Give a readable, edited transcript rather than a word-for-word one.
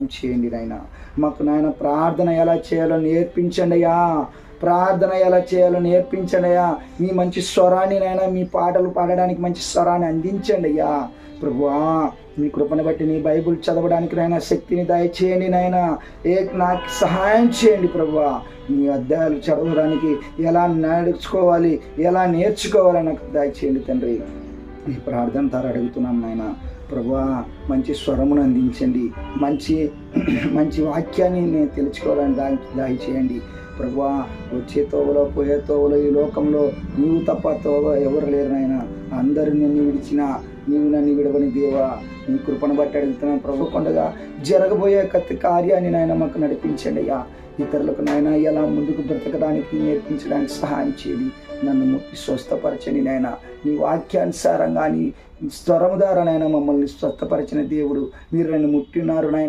చేయండి నాయన. మాకు నాయన ప్రార్థన ఎలా చేయాలో నేర్పించండి అయ్యా. ప్రార్థన ఎలా చేయాలో నేర్పించండి అయ్యా. మీ మంచి స్వరాన్ని నాయన, మీ పాటలు పాడడానికి మంచి స్వరాన్ని అందించండి అయ్యా. ప్రభువా, మీ కృపను బట్టి నీ బైబుల్ చదవడానికి నాయన శక్తిని దయచేయండి నాయన. నాకు సహాయం చేయండి ప్రభువా. మీ అధ్యాయాలు చదవడానికి ఎలా నడుచుకోవాలి, ఎలా నేర్చుకోవాలని నాకు దయచేయండి తండ్రి. ఈ ప్రార్థన ద్వారా అడుగుతున్నాం నాయన. ప్రభువా, మంచి స్వరమును అందించండి. మంచి వాక్యాన్ని నేను తెలుసుకోవాలని దయచేయండి ప్రభువా. వచ్చే తోవలో పోయే తోవలో ఈ లోకంలో నీవు తప్ప తోవ ఎవరు లేరు నాయన. అందరూ నిన్ను విడిచినా నీవు నన్ను విడవని దేవా. నీ కృపను బట్టి అడుగుతున్నాను ప్రభు. కొండగా జరగబోయే కార్యాన్ని నాయన మాకు నడిపించండి అయ్యా. ఇతరులకు నాయన ఎలా ముందుకు బ్రతకడానికి నేర్పించడానికి సహాయం చేయండి. నన్ను ముట్టి స్వస్థపరచండి నాయన. నీ వాక్యానుసారంగా నీ స్వరము ద్వారా నాయన మమ్మల్ని స్వస్థపరిచిన దేవుడు. మీరు నన్ను ముట్టినారు నాయన.